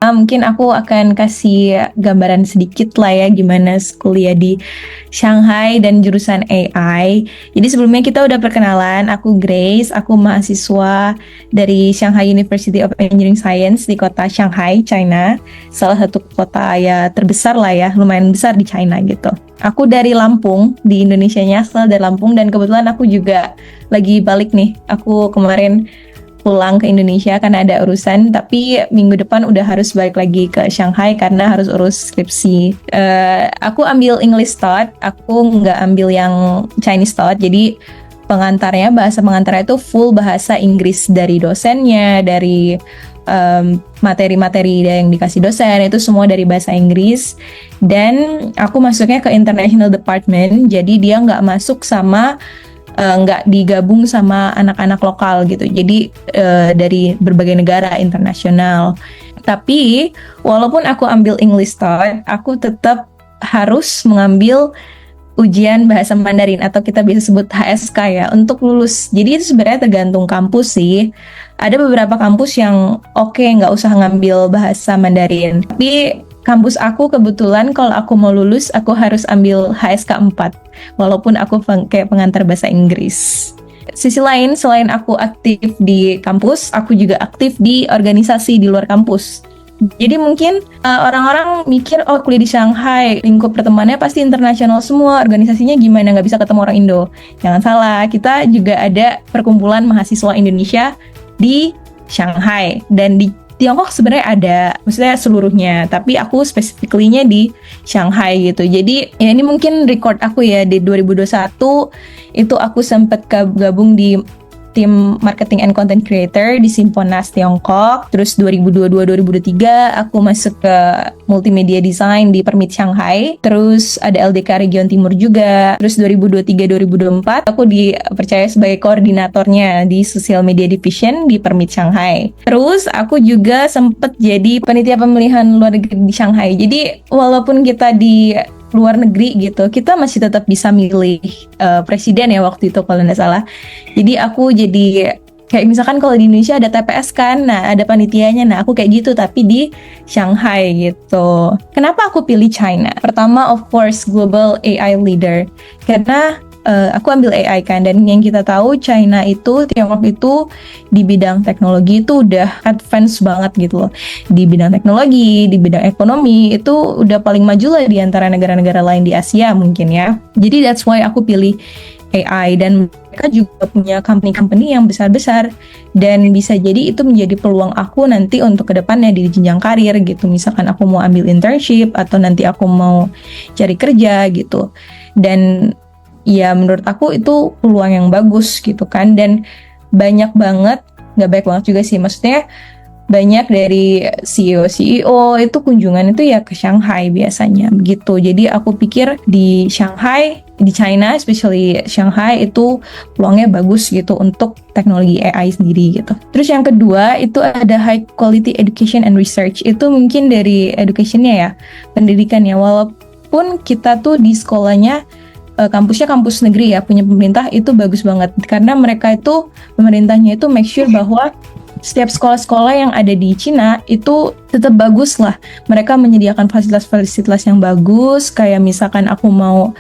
pertama mungkin aku akan kasih gambaran sedikit lah ya gimana kuliah di Shanghai dan jurusan AI. Jadi sebelumnya kita udah perkenalan, aku Grace, aku mahasiswa dari Shanghai University of Engineering Science di kota Shanghai, China. Salah satu kota ya terbesar lah ya, lumayan besar di China gitu. Aku dari Lampung, di Indonesianya, asal dari Lampung, dan kebetulan aku juga lagi balik nih. Aku kemarin pulang ke Indonesia karena ada urusan, tapi minggu depan udah harus balik lagi ke Shanghai karena harus urus skripsi. Aku ambil English Thought, aku nggak ambil yang Chinese Thought, jadi bahasa pengantarnya itu full bahasa Inggris dari dosennya, dari materi-materi yang dikasih dosen itu semua dari bahasa Inggris. Dan aku masuknya ke International Department, jadi dia nggak masuk sama nggak digabung sama anak-anak lokal gitu, jadi dari berbagai negara internasional. Tapi walaupun aku ambil English Thought, aku tetap harus mengambil ujian bahasa Mandarin atau kita bisa sebut HSK ya untuk lulus. Jadi itu sebenarnya tergantung kampus sih. Ada beberapa kampus yang oke, nggak usah ngambil bahasa Mandarin. Tapi kampus aku kebetulan kalau aku mau lulus aku harus ambil HSK 4 walaupun aku kayak pengantar bahasa Inggris. Sisi lain, selain aku aktif di kampus, aku juga aktif di organisasi di luar kampus. Jadi mungkin orang-orang mikir, oh kuliah di Shanghai, lingkup pertemanannya pasti internasional semua, organisasinya gimana, nggak bisa ketemu orang Indo. Jangan salah, kita juga ada perkumpulan mahasiswa Indonesia di Shanghai. Dan di Tiongkok sebenarnya ada, maksudnya seluruhnya, tapi aku spesifiknya di Shanghai gitu. Jadi ya ini mungkin record aku ya, di 2021 itu aku sempat gabung di tim marketing and content creator di Simponas Tiongkok. Terus 2022-2023 aku masuk ke multimedia design di Permit Shanghai. Terus ada LDK Region Timur juga. Terus 2023-2024 aku dipercaya sebagai koordinatornya di Social Media Division di Permit Shanghai. Terus aku juga sempat jadi panitia pemilihan luar negeri di Shanghai. Jadi walaupun kita di luar negeri gitu, kita masih tetap bisa milih presiden ya waktu itu kalau nggak salah. Jadi aku jadi kayak misalkan kalau di Indonesia ada TPS kan, nah ada panitianya, nah aku kayak gitu tapi di Shanghai gitu. Kenapa aku pilih China? Pertama of course global AI leader, karena aku ambil AI kan, dan yang kita tahu China itu, Tiongkok itu di bidang teknologi itu udah advance banget gitu loh. Di bidang teknologi, di bidang ekonomi itu udah paling maju lah di antara negara-negara lain di Asia mungkin ya. Jadi that's why aku pilih AI, dan mereka juga punya company-company yang besar-besar, dan bisa jadi itu menjadi peluang aku nanti untuk kedepannya di jenjang karir gitu. Misalkan aku mau ambil internship atau nanti aku mau cari kerja gitu. Dan ya menurut aku itu peluang yang bagus gitu kan. Dan banyak banget, nggak banyak banget juga sih, maksudnya banyak dari CEO itu kunjungan itu ya ke Shanghai biasanya begitu. Jadi aku pikir di Shanghai, di China especially Shanghai itu peluangnya bagus gitu untuk teknologi AI sendiri gitu. Terus yang kedua itu ada high quality education and research. Itu mungkin dari educationnya ya, pendidikannya. Walaupun kita tuh di sekolahnya kampusnya kampus negeri ya, punya pemerintah, itu bagus banget karena mereka itu, pemerintahnya itu make sure bahwa setiap sekolah-sekolah yang ada di Cina itu tetap bagus lah. Mereka menyediakan fasilitas-fasilitas yang bagus, kayak misalkan aku mau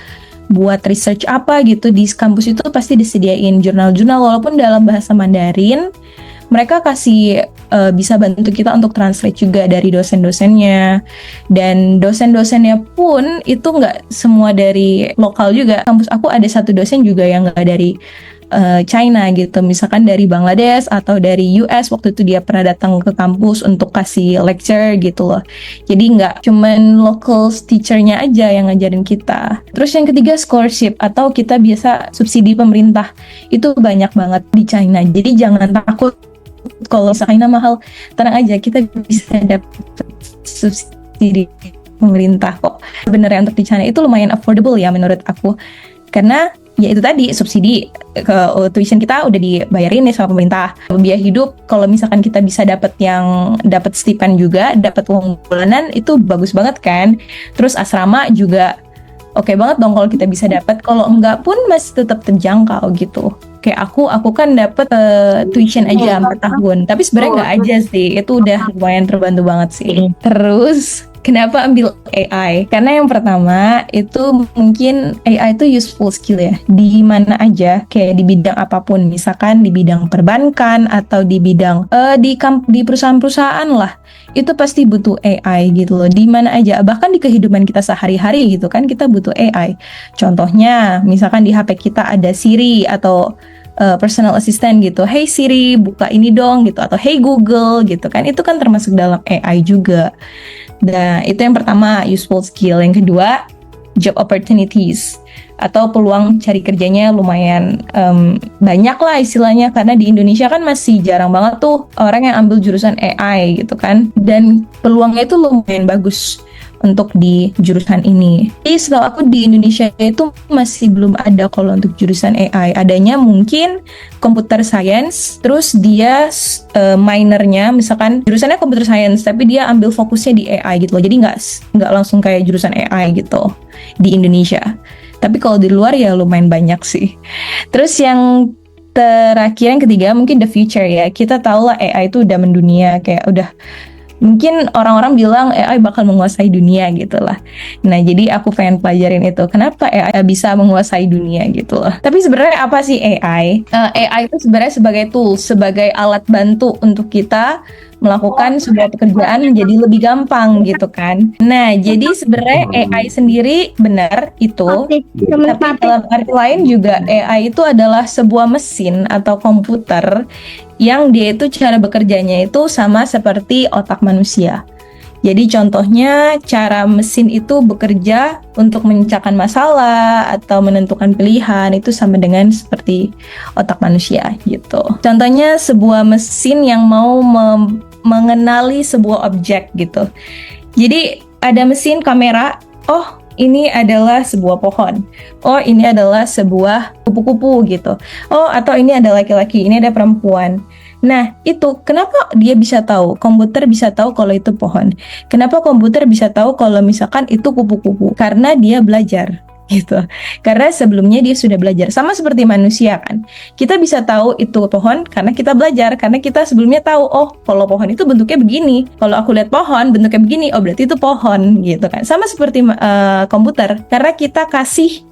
buat research apa gitu di kampus itu pasti disediain jurnal-jurnal walaupun dalam bahasa Mandarin. Mereka kasih bisa bantu kita untuk translate juga dari dosen-dosennya, dan dosen-dosennya pun itu nggak semua dari lokal juga. Kampus aku ada satu dosen juga yang nggak dari China gitu, misalkan dari Bangladesh atau dari US. Waktu itu dia pernah datang ke kampus untuk kasih lecture gitu loh. Jadi nggak cuman local teachernya aja yang ngajarin kita. Terus yang ketiga scholarship atau kita biasa subsidi pemerintah, itu banyak banget di China. Jadi jangan takut kalau China mahal, tenang aja, kita bisa dapat subsidi pemerintah kok. Sebenarnya untuk di China itu lumayan affordable ya menurut aku, karena ya itu tadi, subsidi ke tuition kita udah dibayarin nih sama pemerintah. Biaya hidup kalau misalkan kita bisa dapat stipend juga, dapat uang bulanan, itu bagus banget kan. Terus asrama juga oke banget dong kalau kita bisa dapat. Kalau enggak pun masih tetap terjangkau gitu. Kayak aku kan dapat tuition aja 4 tahun. Tapi sebenarnya nggak aja sih. Itu udah lumayan terbantu banget sih. Terus kenapa ambil AI? Karena yang pertama itu mungkin AI itu useful skill ya. Di mana aja, kayak di bidang apapun. Misalkan di bidang perbankan atau di bidang di perusahaan-perusahaan lah. Itu pasti butuh AI gitu loh. Di mana aja, bahkan di kehidupan kita sehari-hari gitu kan kita butuh AI. Contohnya, misalkan di HP kita ada Siri atau personal assistant gitu. Hey Siri, buka ini dong gitu, atau Hey Google gitu kan. Itu kan termasuk dalam AI juga. Nah, itu yang pertama, useful skill. Yang kedua, job opportunities atau peluang cari kerjanya lumayan banyak lah istilahnya, karena di Indonesia kan masih jarang banget tuh orang yang ambil jurusan AI gitu kan, dan peluangnya itu lumayan bagus untuk di jurusan ini. Jadi setahu aku di Indonesia itu masih belum ada kalau untuk jurusan AI. Adanya mungkin computer science, terus dia minornya misalkan jurusannya computer science, tapi dia ambil fokusnya di AI gitu loh. Jadi nggak langsung kayak jurusan AI gitu di Indonesia. Tapi kalau di luar ya lumayan banyak sih. Terus yang terakhir, yang ketiga mungkin the future ya. Kita tahu lah AI itu udah mendunia, kayak udah mungkin orang-orang bilang AI bakal menguasai dunia gitu lah. Nah, jadi aku pengen pelajarin itu. Kenapa AI bisa menguasai dunia gitu loh. Tapi sebenarnya apa sih AI? AI itu sebenarnya sebagai tool, sebagai alat bantu untuk kita melakukan sebuah pekerjaan menjadi lebih gampang gitu kan. Nah, jadi sebenarnya AI sendiri benar itu, tapi dalam arti lain juga AI itu adalah sebuah mesin atau komputer yang dia itu cara bekerjanya itu sama seperti otak manusia. Jadi contohnya cara mesin itu bekerja untuk memecahkan masalah atau menentukan pilihan itu sama dengan seperti otak manusia gitu. Contohnya sebuah mesin yang mau mengenali sebuah objek gitu. Jadi ada mesin kamera, oh ini adalah sebuah pohon. Oh, ini adalah sebuah kupu-kupu gitu. Oh, atau ini ada laki-laki, ini ada perempuan. Nah, itu kenapa dia bisa tahu? Komputer bisa tahu kalau itu pohon. Kenapa komputer bisa tahu kalau misalkan itu kupu-kupu? Karena dia belajar. Gitu. Karena sebelumnya dia sudah belajar. Sama seperti manusia kan. Kita bisa tahu itu pohon karena kita belajar. Karena kita sebelumnya tahu, oh kalau pohon itu bentuknya begini. Kalau aku lihat pohon bentuknya begini, oh berarti itu pohon gitu kan. Sama seperti komputer. Karena kita kasih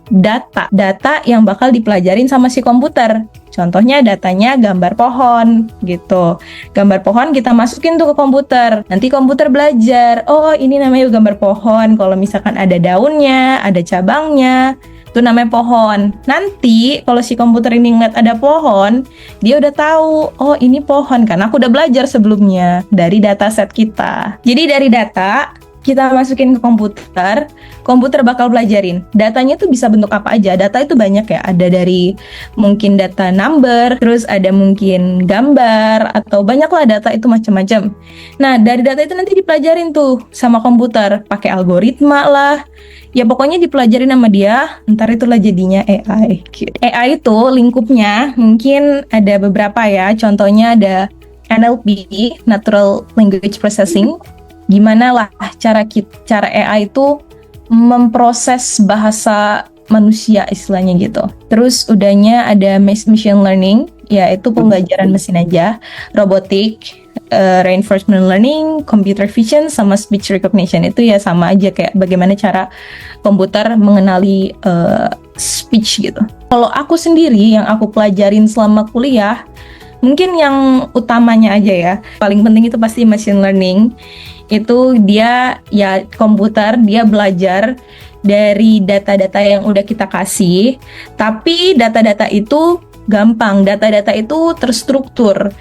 data yang bakal dipelajarin sama si komputer. Contohnya datanya gambar pohon gitu. Gambar pohon kita masukin tuh ke komputer. Nanti komputer belajar, oh ini namanya gambar pohon. Kalau misalkan ada daunnya, ada cabangnya, itu namanya pohon. Nanti kalau si komputer ini ngeliat ada pohon, dia udah tahu, oh ini pohon karena aku udah belajar sebelumnya dari dataset kita. Jadi dari data kita masukin ke komputer bakal belajarin. Datanya tuh bisa bentuk apa aja. Data itu banyak ya. Ada dari mungkin data number, terus ada mungkin gambar, atau banyaklah data itu macam-macam. Nah, dari data itu nanti dipelajarin tuh sama komputer. Pakai algoritma lah. Ya pokoknya dipelajarin sama dia, ntar itulah jadinya AI. AI itu lingkupnya mungkin ada beberapa ya. Contohnya ada NLP, Natural Language Processing. Gimana lah cara AI itu memproses bahasa manusia istilahnya gitu. Terus udahnya ada machine learning, yaitu pembelajaran mesin aja, robotik, reinforcement learning, computer vision, sama speech recognition. Itu ya sama aja kayak bagaimana cara komputer mengenali speech gitu. Kalau aku sendiri yang aku pelajarin selama kuliah, mungkin yang utamanya aja ya, paling penting itu pasti machine learning. Itu dia ya komputer, dia belajar dari data-data yang udah kita kasih, tapi data-data itu gampang, data-data itu terstruktur,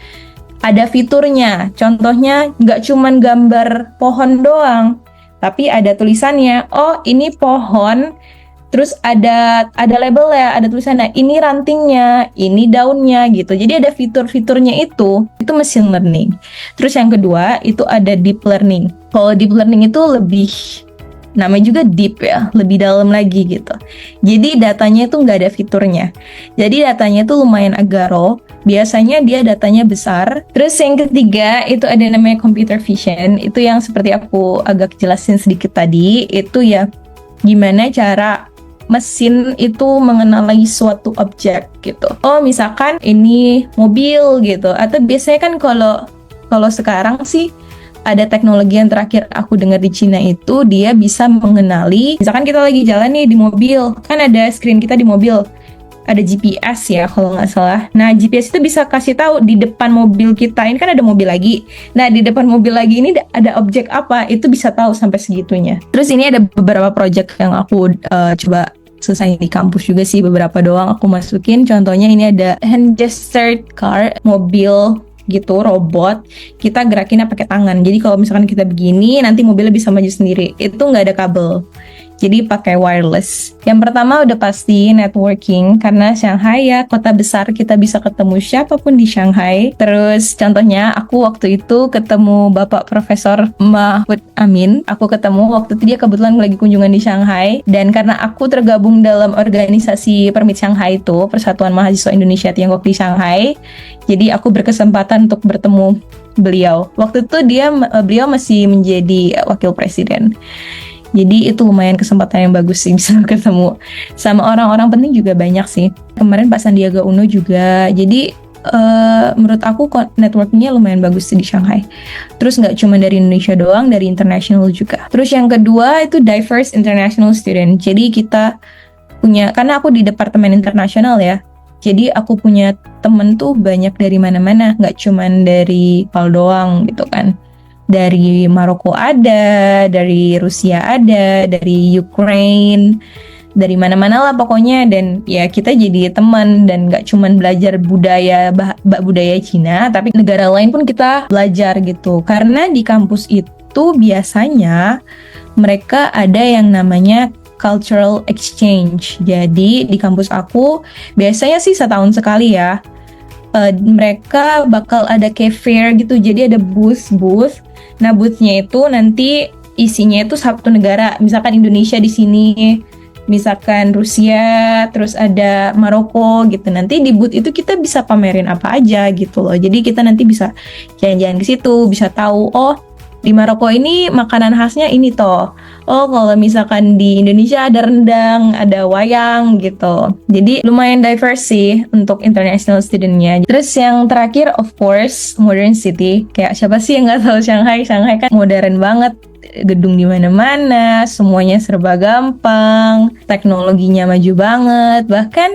ada fiturnya. Contohnya nggak cuman gambar pohon doang, tapi ada tulisannya, oh ini pohon, terus ada label ya, ada tulisannya, ini rantingnya, ini daunnya gitu. Jadi ada fitur-fiturnya itu machine learning. Terus yang kedua itu ada deep learning. Kalau deep learning itu lebih, namanya juga deep ya, lebih dalam lagi gitu. Jadi datanya itu nggak ada fiturnya. Jadi datanya itu lumayan agak raw. Biasanya dia datanya besar. Terus yang ketiga itu ada namanya computer vision. Itu yang seperti aku agak jelasin sedikit tadi. Itu ya gimana cara mesin itu mengenali suatu objek gitu. Oh, misalkan ini mobil gitu. Atau biasanya kan kalau sekarang sih ada teknologi yang terakhir aku dengar di Cina itu dia bisa mengenali, misalkan kita lagi jalan nih di mobil, kan ada screen kita di mobil, ada GPS ya kalau nggak salah. Nah, GPS itu bisa kasih tahu di depan mobil kita, ini kan ada mobil lagi. Nah, di depan mobil lagi ini ada objek apa, itu bisa tahu sampai segitunya. Terus ini ada beberapa project yang aku coba selesai di kampus juga sih, beberapa doang aku masukin. Contohnya ini ada hand gestured car, mobil gitu, robot, kita gerakinnya pakai tangan. Jadi kalau misalkan kita begini, nanti mobilnya bisa maju sendiri. Itu nggak ada kabel. Jadi pakai wireless. Yang pertama udah pasti networking, karena Shanghai ya kota besar, kita bisa ketemu siapapun di Shanghai. Terus contohnya aku waktu itu ketemu Bapak Profesor Mahfud Amin. Aku ketemu waktu itu dia kebetulan lagi kunjungan di Shanghai, dan karena aku tergabung dalam organisasi Permit Shanghai itu, Persatuan Mahasiswa Indonesia Tiongkok di Shanghai. Jadi aku berkesempatan untuk bertemu beliau. Waktu itu beliau masih menjadi wakil presiden. Jadi itu lumayan kesempatan yang bagus sih bisa ketemu sama orang-orang penting juga banyak sih. Kemarin Pak Sandiaga Uno juga. Jadi menurut aku networkingnya lumayan bagus sih di Shanghai. Terus nggak cuma dari Indonesia doang, dari international juga. Terus yang kedua itu diverse international student. Jadi kita punya, karena aku di departemen internasional ya. Jadi aku punya temen tuh banyak dari mana-mana, nggak cuma dari Pal doang gitu kan. Dari Maroko ada, dari Rusia ada, dari Ukraine, dari mana-mana lah pokoknya. Dan ya kita jadi teman, dan gak cuman belajar budaya Cina, tapi negara lain pun kita belajar gitu. Karena di kampus itu biasanya mereka ada yang namanya cultural exchange. Jadi di kampus aku biasanya sih setahun sekali ya, mereka bakal ada kayak fair gitu. Jadi ada booth. Nah, booth-nya itu nanti isinya itu satu negara. Misalkan Indonesia di sini, misalkan Rusia, terus ada Maroko gitu. Nanti di booth itu kita bisa pamerin apa aja gitu loh. Jadi kita nanti bisa jalan-jalan ke situ, bisa tahu, oh di Maroko ini makanan khasnya ini toh. Oh, kalau misalkan di Indonesia ada rendang, ada wayang gitu. Jadi lumayan diverse sih untuk international student-nya. Terus yang terakhir of course modern city. Kayak siapa sih yang nggak tahu Shanghai? Shanghai kan modern banget. Gedung di mana-mana, semuanya serba gampang, teknologinya maju banget. Bahkan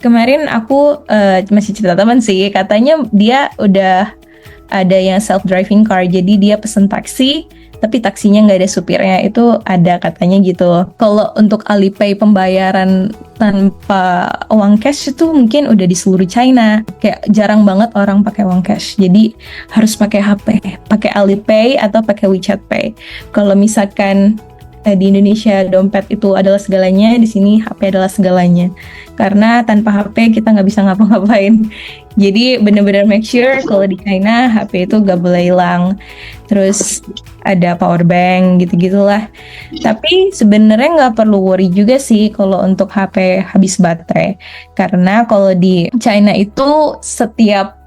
kemarin aku masih cerita teman sih, katanya dia udah ada yang self-driving car, jadi dia pesen taksi, tapi taksinya nggak ada supirnya, itu ada katanya gitu. Kalau untuk Alipay pembayaran tanpa uang cash itu mungkin udah di seluruh China, kayak jarang banget orang pakai uang cash, jadi harus pakai HP, pakai Alipay atau pakai WeChat Pay. Kalau misalkan di Indonesia dompet itu adalah segalanya, di sini HP adalah segalanya. Karena tanpa HP kita nggak bisa ngapa-ngapain. Jadi benar-benar make sure kalau di China HP itu nggak boleh hilang. Terus ada power bank gitu-gitulah. Tapi sebenarnya nggak perlu worry juga sih kalau untuk HP habis baterai. Karena kalau di China itu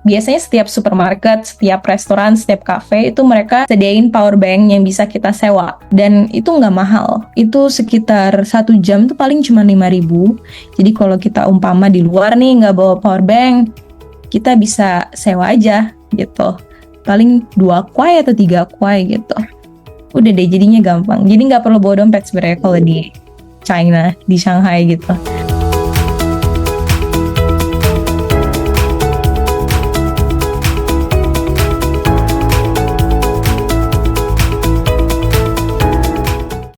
biasanya setiap supermarket, setiap restoran, setiap cafe itu mereka sediain power bank yang bisa kita sewa. Dan itu nggak mahal. Itu sekitar 1 jam tuh paling cuma 5.000. Jadi kalau kita umpama di luar nih nggak bawa power bank, kita bisa sewa aja gitu. Paling 2 kuai atau 3 kuai gitu. Udah deh, jadinya gampang. Jadi nggak perlu bawa dompet sebenarnya kalau di China, di Shanghai gitu.